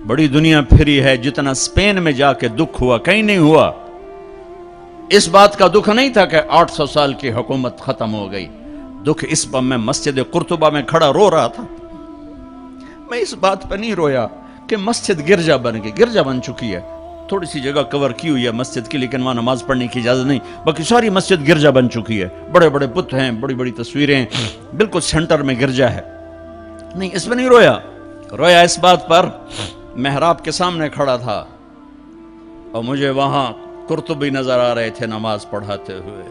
بڑی دنیا پھری ہے، جتنا اسپین میں جا کے دکھ ہوا کہیں نہیں ہوا۔ اس بات کا دکھ نہیں تھا کہ 800 سال کی حکومت ختم ہو گئی، دکھ اس پر میں مسجد قرطبہ میں کھڑا رو رہا تھا۔ میں اس بات پہ نہیں رویا کہ مسجد گرجا بن گئی، گرجا بن چکی ہے، تھوڑی سی جگہ کور کی ہوئی ہے مسجد کی، لیکن وہاں نماز پڑھنے کی اجازت نہیں، باقی ساری مسجد گرجا بن چکی ہے، بڑے بڑے بت ہیں، بڑی بڑی تصویریں، بالکل سینٹر میں گرجا ہے۔ نہیں، اس میں نہیں رویا، رویا اس بات پر محراب کے سامنے کھڑا تھا اور مجھے وہاں قرطبی نظر آ رہے تھے نماز پڑھاتے ہوئے،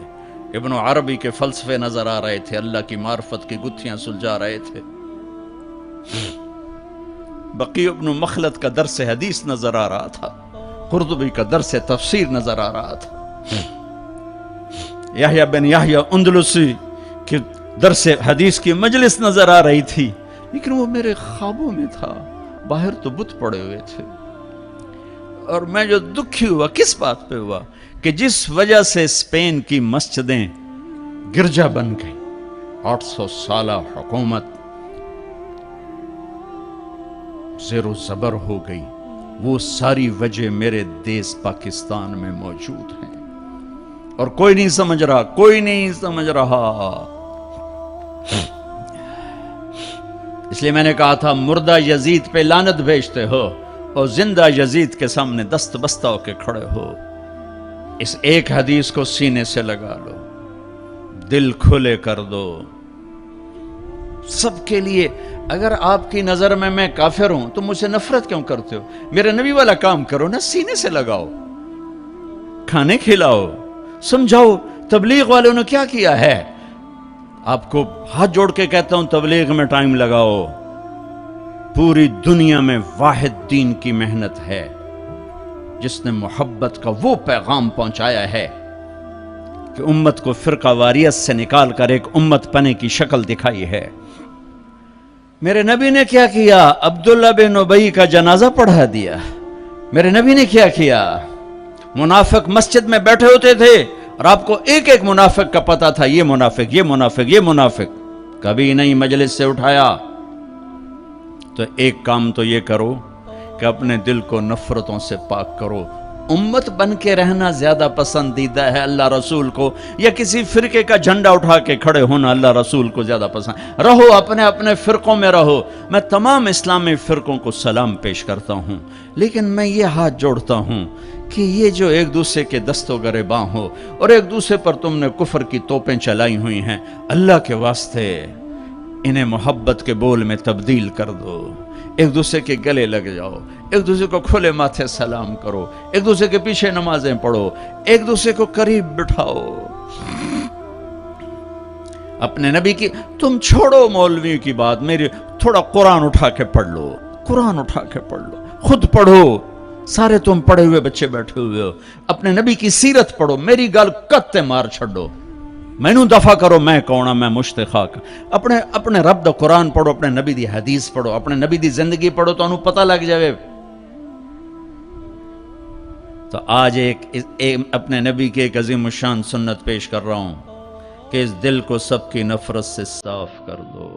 ابن عربی کے فلسفے نظر آ رہے تھے، اللہ کی معرفت کی گتھیاں سلجھا رہے تھے، بقی ابن مخلد کا درس حدیث نظر آ رہا تھا، قرطبی کا درس تفسیر نظر آ رہا تھا، یحییٰ بن یحییٰ اندلسی کی درس حدیث کی مجلس نظر آ رہی تھی، لیکن وہ میرے خوابوں میں تھا، باہر تو بت پڑے ہوئے تھے۔ اور میں جو دکھی ہوا کس بات پہ ہوا کہ جس وجہ سے اسپین کی مسجدیں گرجا بن گئی، 800 سالہ حکومت زیر و زبر ہو گئی، وہ ساری وجہ میرے دیس پاکستان میں موجود ہیں، اور کوئی نہیں سمجھ رہا، کوئی نہیں سمجھ رہا۔ اس لیے میں نے کہا تھا مردہ یزید پہ لعنت بھیجتے ہو اور زندہ یزید کے سامنے دست بستہ ہو کے کھڑے ہو۔ اس ایک حدیث کو سینے سے لگا لو، دل کھلے کر دو سب کے لیے۔ اگر آپ کی نظر میں کافر ہوں تو مجھ سے نفرت کیوں کرتے ہو؟ میرے نبی والا کام کرو نا، سینے سے لگاؤ، کھانے کھلاؤ، سمجھاؤ۔ تبلیغ والوں نے کیا کیا ہے؟ آپ کو ہاتھ جوڑ کے کہتا ہوں تبلیغ میں ٹائم لگاؤ، پوری دنیا میں واحد دین کی محنت ہے جس نے محبت کا وہ پیغام پہنچایا ہے کہ امت کو فرقہ واریت سے نکال کر ایک امت پنے کی شکل دکھائی ہے۔ میرے نبی نے کیا کیا؟ عبداللہ بن ابی کا جنازہ پڑھا دیا۔ میرے نبی نے کیا کیا؟ منافق مسجد میں بیٹھے ہوتے تھے اور آپ کو ایک ایک منافق کا پتہ تھا، یہ منافق، یہ منافق، یہ منافق، کبھی نہیں مجلس سے اٹھایا۔ تو ایک کام تو یہ کرو کہ اپنے دل کو نفرتوں سے پاک کرو۔ امت بن کے رہنا زیادہ پسندیدہ ہے اللہ رسول کو، یا کسی فرقے کا جھنڈا اٹھا کے کھڑے ہونا اللہ رسول کو زیادہ پسند؟ رہو اپنے اپنے فرقوں میں رہو۔ میں تمام اسلامی فرقوں کو سلام پیش کرتا ہوں، لیکن میں یہ ہاتھ جوڑتا ہوں کہ یہ جو ایک دوسرے کے دست و گریباں ہو اور ایک دوسرے پر تم نے کفر کی توپیں چلائی ہوئی ہیں، اللہ کے واسطے انہیں محبت کے بول میں تبدیل کر دو، ایک دوسرے کے گلے لگ جاؤ، ایک دوسرے کو کھلے ماتھے سلام کرو، ایک دوسرے کے پیچھے نمازیں پڑھو، ایک دوسرے کو قریب بٹھاؤ۔ اپنے نبی کی تم چھوڑو مولوی کی بات، میری تھوڑا قرآن اٹھا کے پڑھ لو، قرآن اٹھا کے پڑھ لو، خود پڑھو، سارے تم پڑھے ہوئے بچے بیٹھے ہوئے ہو، اپنے نبی کی سیرت پڑھو، میری گل کتے مار چھڑو، مینوں دفع کرو میں کون ہاں، میں مشتخاک، اپنے رب دا قرآن پڑھو، اپنے نبی دی حدیث پڑھو، اپنے نبی دی زندگی پڑھو تو انہوں پتہ لگ جائے۔ تو آج اپنے نبی کی ایک عظیم الشان سنت پیش کر رہا ہوں کہ اس دل کو سب کی نفرت سے صاف کر دو۔